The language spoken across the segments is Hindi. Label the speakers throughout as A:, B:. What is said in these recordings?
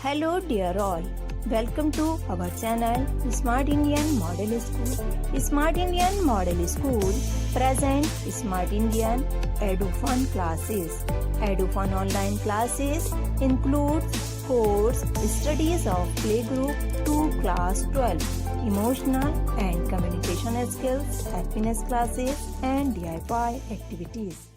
A: Hello dear all, welcome to our channel Smart Indian Model School. Smart Indian Model School present Smart Indian EduFun classes. EduFun online classes includes course studies of playgroup to class 12, emotional and communication skills, happiness classes and DIY activities.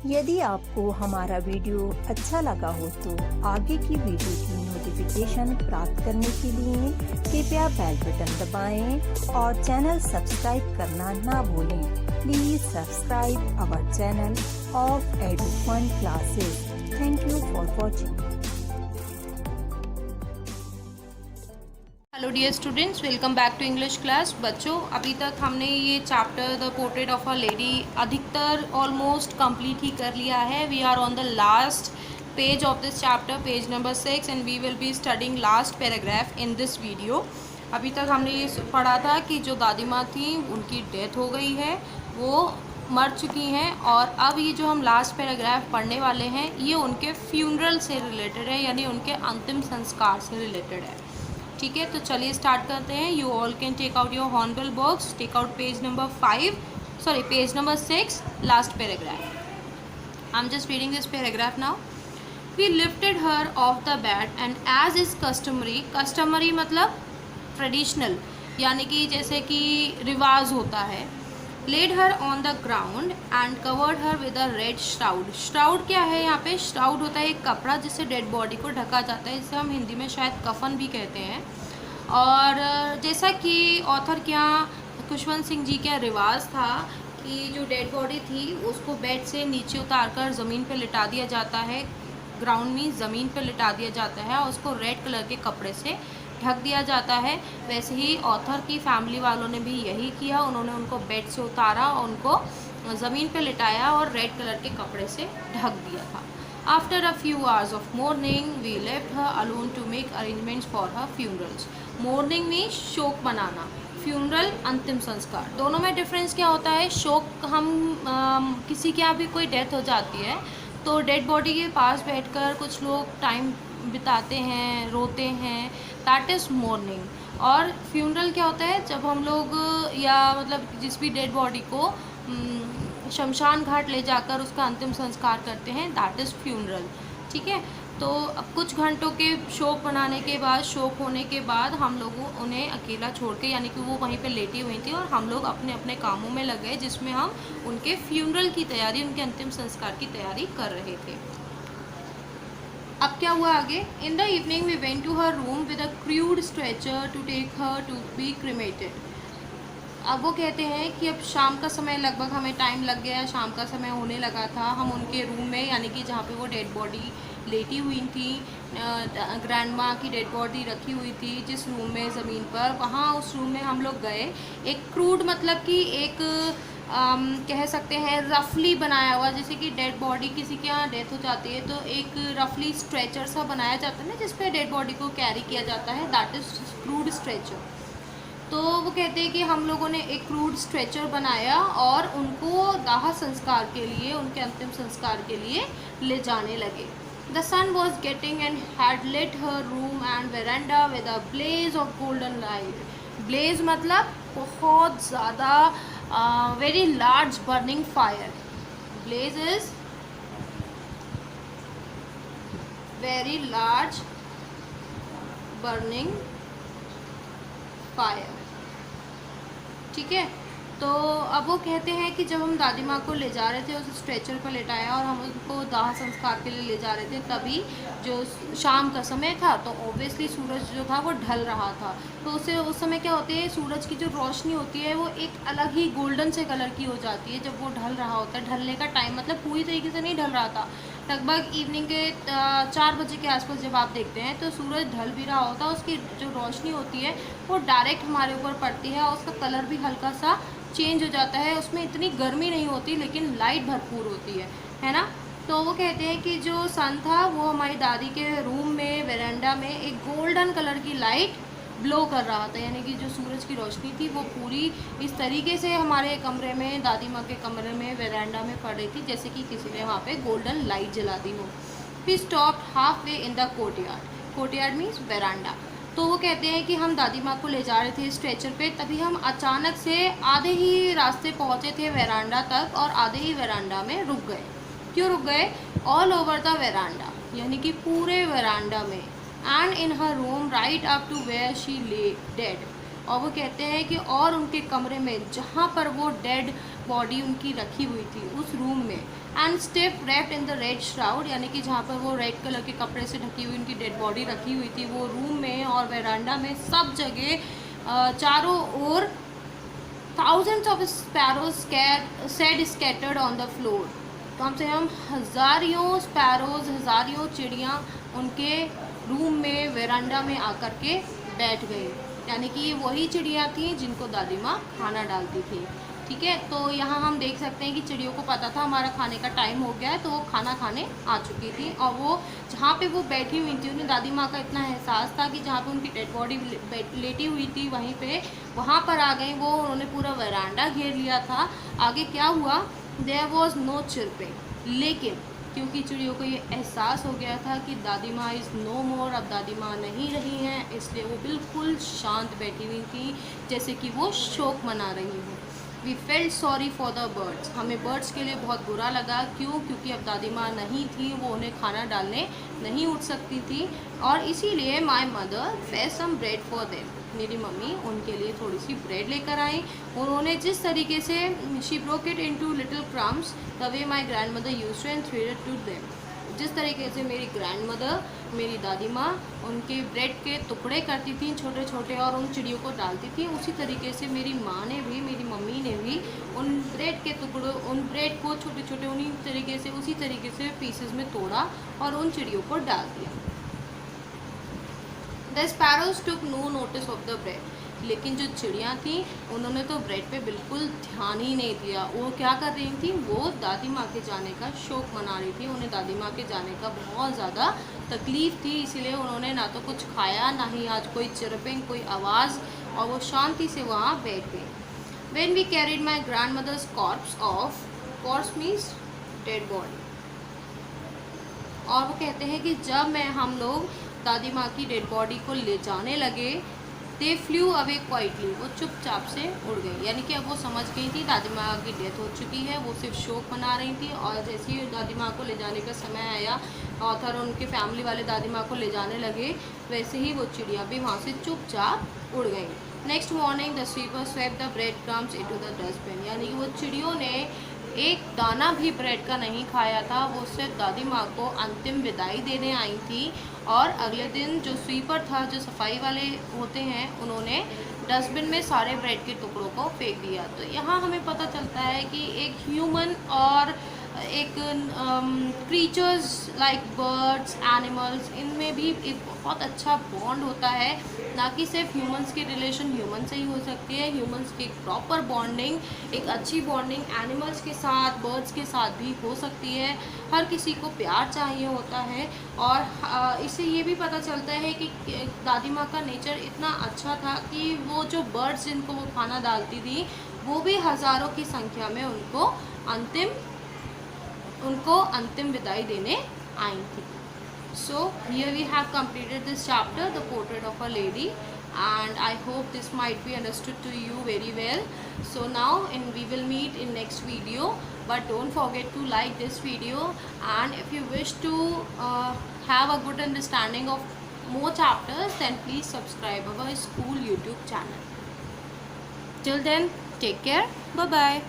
A: यदि आपको हमारा वीडियो अच्छा लगा हो तो आगे की वीडियो की नोटिफिकेशन प्राप्त करने के लिए कृपया बेल बटन दबाएं और चैनल सब्सक्राइब करना ना भूलें। Please subscribe our channel of EduFun classes. Thank you for watching.
B: Hello dear students, welcome back to English class. बच्चों, अभी तक हमने ये chapter the portrait of a lady अधिकतर ऑलमोस्ट कंप्लीट ही कर लिया है। We are on the last page of this chapter, page number 6, and we will be studying last paragraph in this video. अभी तक हमने ये पढ़ा था कि जो दादी माँ थी उनकी डेथ हो गई है, वो मर चुकी हैं, और अब ये जो हम लास्ट पैराग्राफ पढ़ने वाले हैं ये उनके फ्यूनरल से रिलेटेड है, यानी उनके अंतिम संस्कार से रिलेटेड है। ठीक है, तो चलिए स्टार्ट करते हैं। You all can take out your Hornbill box, take out page number 6, last paragraph. I am just reading this paragraph now. We lifted her off the bed and as is customary मतलब ट्रेडिशनल, यानी कि जैसे कि रिवाज होता है। Laid her on the ground and covered her with a red shroud. Shroud क्या है? यहाँ पे श्राउड होता है एक कपड़ा जिससे डेड बॉडी को ढका जाता है, जिसे हम हिंदी में शायद कफन भी कहते हैं। और जैसा कि ऑथर के यहाँ खुशवंत सिंह जी का रिवाज था कि जो डेड बॉडी थी उसको बेड से नीचे उतारकर ज़मीन पे लिटा दिया जाता है, ग्राउंड में ज़मीन पे लिटा दिया जाता है और उसको रेड कलर के कपड़े से ढक दिया जाता है। वैसे ही ऑथर की फैमिली वालों ने भी यही किया, उन्होंने उनको बेड से उतारा और उनको ज़मीन पे लिटाया और रेड कलर के कपड़े से ढक दिया था। After a few hours of mourning we left her alone to make arrangements for her funerals. Mourning में शोक मनाना, फ्यूनरल अंतिम संस्कार, दोनों में डिफरेंस क्या होता है? शोक हम किसी के यहाँ भी कोई डेथ हो जाती है तो डेड बॉडी के पास बैठकर कुछ लोग टाइम बिताते हैं, रोते हैं, दैट इज़ मॉर्निंग। और फ्यूनरल क्या होता है? जब हम लोग या मतलब जिस भी डेड बॉडी को शमशान घाट ले जाकर उसका अंतिम संस्कार करते हैं, दैट इज़ फ्यूनरल। ठीक है, तो अब कुछ घंटों के शोक मनाने के बाद, शोक होने के बाद हम लोगों उन्हें अकेला छोड़ के, यानी कि वो वहीं पे लेटी हुई थी और हम लोग अपने अपने कामों में लग गए जिसमें हम उनके फ्यूनरल की तैयारी, उनके अंतिम संस्कार की तैयारी कर रहे थे। अब क्या हुआ आगे? In the evening we went to her room with a crude stretcher to take her to be cremated. अब वो कहते हैं कि अब शाम का समय, लगभग हमें टाइम लग गया, शाम का समय होने लगा था। हम उनके रूम में, यानी कि जहाँ पे वो डेड बॉडी लेटी हुई थी, ग्रैंड माँ की डेड बॉडी रखी हुई थी जिस रूम में ज़मीन पर, वहाँ उस रूम में हम लोग गए। एक क्रूड मतलब कि एक कह सकते हैं रफली बनाया हुआ, जैसे कि डेड बॉडी किसी के यहाँ डेथ हो जाती है तो एक रफली स्ट्रेचर सा बनाया जाता है ना, जिस पे डेड बॉडी को कैरी किया जाता है, दैट इज़ क्रूड स्ट्रेचर। तो वो कहते हैं कि हम लोगों ने एक क्रूड स्ट्रेचर बनाया और उनको दाह संस्कार के लिए, उनके अंतिम संस्कार के लिए ले जाने लगे। The sun was getting and had let her room and veranda with a blaze of golden light. Blaze मतलब बहुत ज़्यादा, very large burning fire. Blaze is very large burning fire. ठीक है, तो अब वो कहते हैं कि जब हम दादी माँ को ले जा रहे थे, उस स्ट्रेचर पर लेटाया और हम उनको दाह संस्कार के लिए ले जा रहे थे, तभी जो शाम का समय था तो ऑब्वियसली सूरज जो था वो ढल रहा था। तो उससे उस समय क्या होती है, सूरज की जो रोशनी होती है वो एक अलग ही गोल्डन से कलर की हो जाती है जब वो ढल रहा होता है। ढलने का टाइम मतलब पूरी तरीके से नहीं ढल रहा था, लगभग इवनिंग के 4 बजे के आसपास जब आप देखते हैं तो सूरज ढल भी रहा होता है, उसकी जो रोशनी होती है वो डायरेक्ट हमारे ऊपर पड़ती है और उसका कलर भी हल्का सा चेंज हो जाता है। उसमें इतनी गर्मी नहीं होती लेकिन लाइट भरपूर होती है ना। तो वो कहते हैं कि जो सन था वो हमारी दादी के रूम में, वेरांडा में एक गोल्डन कलर की लाइट ब्लो कर रहा था, यानी कि जो सूरज की रोशनी थी वो पूरी इस तरीके से हमारे कमरे में, दादी माँ के कमरे में, वेरांडा में पड़ रही थी जैसे कि किसी ने वहाँ पे गोल्डन लाइट जला दी हो। We stopped half way in the courtyard. Courtyard means veranda. तो वो कहते हैं कि हम दादी माँ को ले जा रहे थे स्ट्रेचर पे, तभी हम अचानक से आधे ही रास्ते पहुँचे थे वेरांडा तक और आधे ही वेरांडा में रुक गए। क्यों रुक गए? ऑल ओवर द वेरांडा, यानी कि पूरे वेरांडा में, and in her room right up to where she lay dead. और वो कहते हैं कि और उनके कमरे में जहाँ पर वो डेड बॉडी उनकी रखी हुई थी उस रूम में, and stiff wrapped in the red shroud, यानी कि जहाँ पर वो रेड कलर के कपड़े से ढकी हुई उनकी डेड बॉडी रखी हुई थी, वो रूम में और वेरांडा में सब जगह चारों ओर thousands of sparrows said scattered on the floor। कम से कम हज़ारियों स्पैरोज, हज़ारियों चिड़ियाँ उनके रूम में वेरांडा में आकर के बैठ गई, यानी कि ये वही चिड़ियाँ थी जिनको दादी माँ खाना डालती थी। ठीक है, तो यहाँ हम देख सकते हैं कि चिड़ियों को पता था हमारा खाने का टाइम हो गया है, तो वो खाना खाने आ चुकी थी। और वो जहाँ पे वो बैठी हुई थी, उन्हें दादी माँ का इतना एहसास था कि जहाँ पे उनकी डेड बॉडी लेटी हुई थी वहीं पे वहाँ पर आ गई वो। उन्होंने पूरा वरांडा घेर लिया था। आगे क्या हुआ? देयर वॉज नो चिरपिंग, लेकिन क्योंकि चिड़ियों को ये एहसास हो गया था कि दादी माँ इज़ नो मोर, अब दादी माँ नहीं रही हैं, इसलिए वो बिल्कुल शांत बैठी हुई थी, जैसे कि वो शोक मना रही हूँ। We felt sorry for the birds, हमें बर्ड्स के लिए बहुत बुरा लगा। क्यों? क्योंकि अब दादी माँ नहीं थी, वो उन्हें खाना डालने नहीं उठ सकती थी, और इसीलिए my mother fed some bread for them, मेरी मम्मी उनके लिए थोड़ी सी ब्रेड लेकर आई। उन्होंने जिस तरीके से she broke it into little crumbs the way my grandmother used to and threw it to them, जिस तरीके से मेरी ग्रैंड मदर, मेरी दादी माँ उनके ब्रेड के टुकड़े करती थी छोटे छोटे और उन चिड़ियों को डालती थी, उसी तरीके से मेरी माँ ने भी, मेरी मम्मी ने भी उन ब्रेड के टुकड़ों, उन ब्रेड को छोटे छोटे उन्हीं तरीके से, उसी तरीके से पीसेस में तोड़ा और उन चिड़ियों को डाल दिया। The sparrows took no notice of the bread, लेकिन जो चिड़ियाँ थी उन्होंने तो ब्रेड पे बिल्कुल ध्यान ही नहीं दिया। वो क्या कर रही थी? वो दादी माँ के जाने का शोक मना रही थी। उन्हें दादी माँ के जाने का बहुत ज़्यादा तकलीफ़ थी, इसीलिए उन्होंने ना तो कुछ खाया, ना ही आज कोई चिरपिंग, कोई आवाज़, और वो शांति से वहाँ बैठ गई। When we carried my grandmother's corpse off, corpse means dead body, और वो कहते हैं कि जब हम लोग दादी माँ की डेड बॉडी को ले जाने लगे, दे फ्लू अवे क्वाइटली, वो चुपचाप से उड़ गई, यानी कि अब वो समझ गई थी दादी माँ की डेथ हो चुकी है, वो सिर्फ शोक मना रही थी। और जैसे ही दादी माँ को ले जाने का समय आया, ऑथर और उनके फैमिली वाले दादी माँ को ले जाने लगे, वैसे ही वो चिड़िया भी वहाँ से चुपचाप उड़ गई। Next morning the sweeper swept the bread crumbs into the dustbin, यानी कि वो चिड़ियों ने एक दाना भी ब्रेड का नहीं खाया था, वो सिर्फ दादी माँ को अंतिम विदाई देने आई थी। और अगले दिन जो स्वीपर था, जो सफाई वाले होते हैं, उन्होंने डस्टबिन में सारे ब्रेड के टुकड़ों को फेंक दिया। तो यहाँ हमें पता चलता है कि एक ह्यूमन और एक क्रीचर्स लाइक बर्ड्स, एनिमल्स, इनमें भी एक बहुत अच्छा बॉन्ड होता है, ना कि सिर्फ ह्यूमंस की रिलेशन ह्यूमन से ही हो सकती है। ह्यूमंस की एक प्रॉपर बॉन्डिंग, एक अच्छी बॉन्डिंग एनिमल्स के साथ, बर्ड्स के साथ भी हो सकती है। हर किसी को प्यार चाहिए होता है, और इससे ये भी पता चलता है कि दादी माँ का नेचर इतना अच्छा था कि वो जो बर्ड्स जिनको वो खाना डालती थी, वो भी हज़ारों की संख्या में उनको अंतिम विदाई देने आई थी। So here we have completed this chapter, the portrait of a lady, and I hope this might be understood to you very well. So now we will meet in next video, but don't forget to like this video, and if you wish to have a good understanding of more chapters, then please subscribe our school YouTube channel. Till then, take care, bye bye.